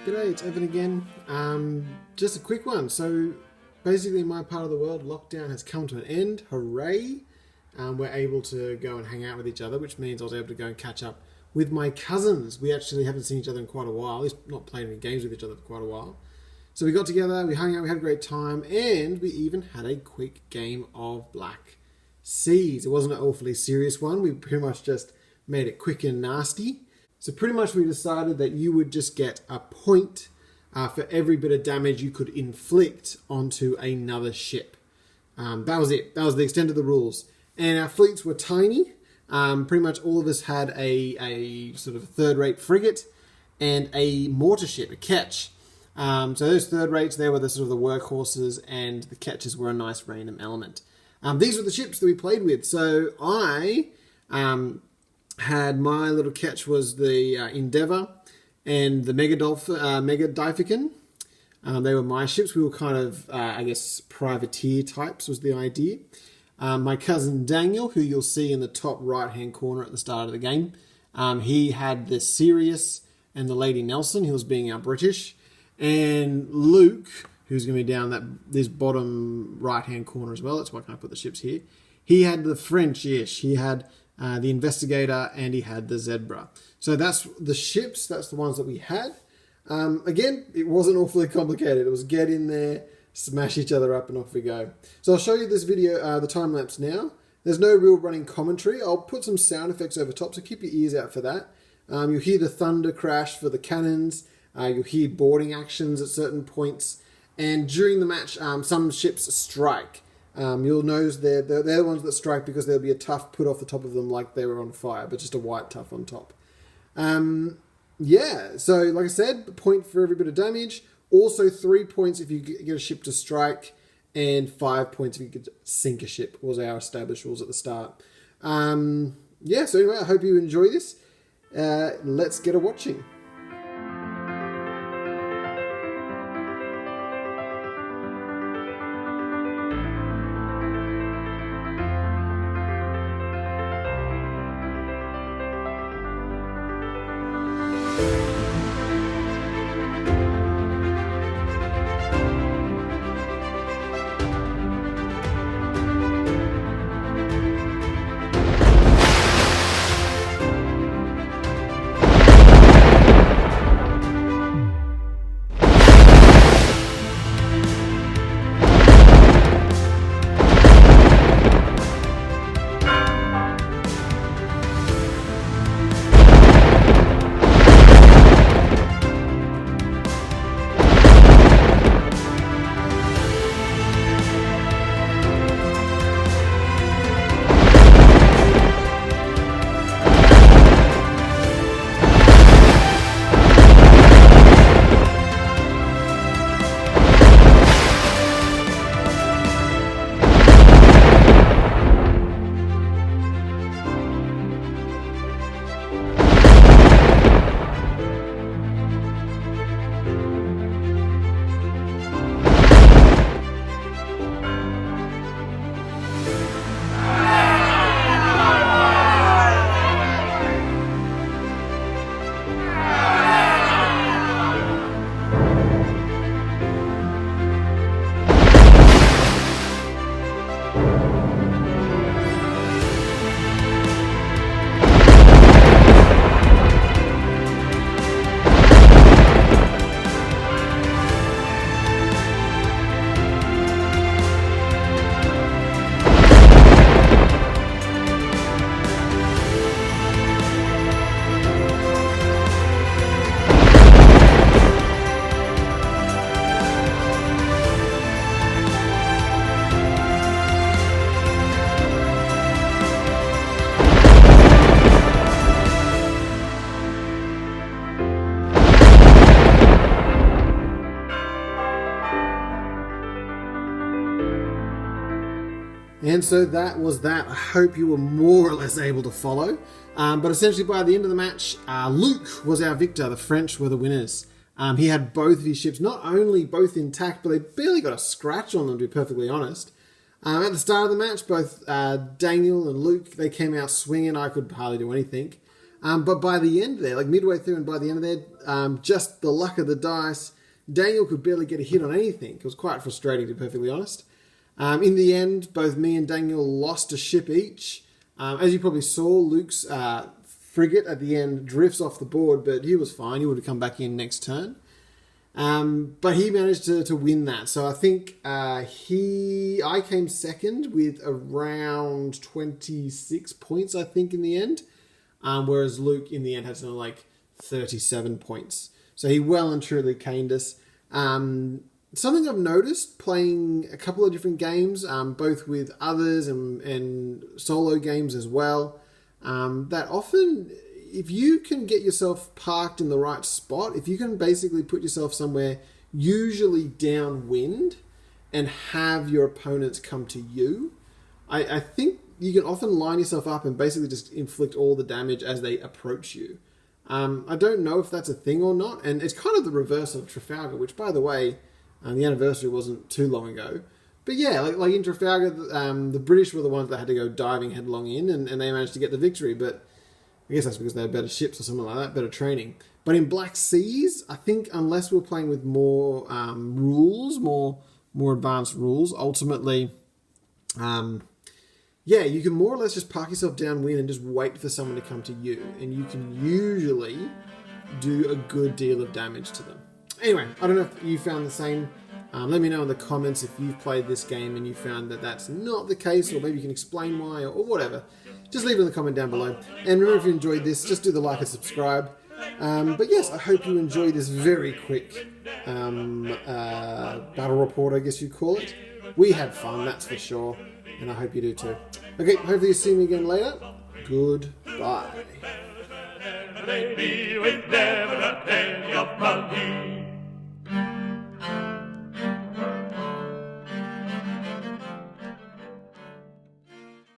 G'day, it's Evan again. Just a quick one. So basically in my part of the world, lockdown has come to an end. Hooray! We're able to go and hang out with each other, which means I was able to go and catch up with my cousins. We actually haven't seen each other in quite a while, at least not played any games with each other for quite a while. So we got together, we hung out, we had a great time, and we even had a quick game of Black Seas. It wasn't an awfully serious one. We pretty much just made it quick and nasty. So pretty much we decided that you would just get a point for every bit of damage you could inflict onto another ship. That was it. That was the extent of the rules. And our fleets were tiny. Pretty much all of us had a sort of third-rate frigate and a mortar ship, a ketch. So those third rates, they were the sort of the workhorses, and the ketches were a nice random element. These were the ships that we played with. So I had my little ketch was the Endeavour and the Megadifficon. They were my ships. We were kind of, I guess, privateer types was the idea. My cousin Daniel, who you'll see in the top right-hand corner at the start of the game, he had the Sirius and the Lady Nelson. He was being our British. And Luke, who's going to be down this bottom right-hand corner as well. That's why I can't put the ships here. He had the French-ish. He had the Investigator, and he had the Zebra. So that's the ships. That's the ones that we had. Again, it wasn't awfully complicated. It was get in there, smash each other up, and off we go. So I'll show you this video, the time-lapse now. There's no real running commentary. I'll put some sound effects over top, so keep your ears out for that. You'll hear the thunder crash for the cannons. You'll hear boarding actions at certain points. And during the match, some ships strike. You'll notice they're the ones that strike because there'll be a tuff put off the top of them like they were on fire, but just a white tuff on top. Yeah, so like I said, a point for every bit of damage. Also 3 points if you get a ship to strike, and 5 points if you could sink a ship, was our established rules at the start. Yeah, so anyway, I hope you enjoy this. Let's get a watching. And so that was that. I hope you were more or less able to follow. But essentially by the end of the match, Luke was our victor. The French were the winners. He had both of his ships, not only both intact, but they barely got a scratch on them, to be perfectly honest. At the start of the match, both Daniel and Luke, they came out swinging. I could hardly do anything. But by the end there, like midway through and by the end of there, just the luck of the dice, Daniel could barely get a hit on anything. It was quite frustrating, to be perfectly honest. In the end, both me and Daniel lost a ship each. As you probably saw, Luke's frigate at the end drifts off the board, but he was fine. He would have come back in next turn. But he managed to win that. So I think I came second with around 26 points, I think, in the end. Whereas Luke, in the end, had something like 37 points. So he well and truly caned us. Something I've noticed playing a couple of different games, both with others and solo games as well, that often, if you can get yourself parked in the right spot, if you can basically put yourself somewhere usually downwind and have your opponents come to you, I think you can often line yourself up and basically just inflict all the damage as they approach you. I don't know if that's a thing or not, and it's kind of the reverse of Trafalgar, which, by the way, the anniversary wasn't too long ago. But yeah, like in Trafalgar, the British were the ones that had to go diving headlong in, and they managed to get the victory, but I guess that's because they had better ships or something like that, better training. But in Black Seas, I think unless we're playing with more rules, more advanced rules, ultimately, yeah, you can more or less just park yourself downwind and just wait for someone to come to you, and you can usually do a good deal of damage to them. Anyway, I don't know if you found the same. Let me know in the comments if you've played this game and you found that that's not the case, or maybe you can explain why, or whatever. Just leave it in the comment down below. And remember, if you enjoyed this, just do the like and subscribe. But yes, I hope you enjoyed this very quick battle report, I guess you call it. We had fun, that's for sure. And I hope you do too. Okay, hopefully you see me again later. Goodbye.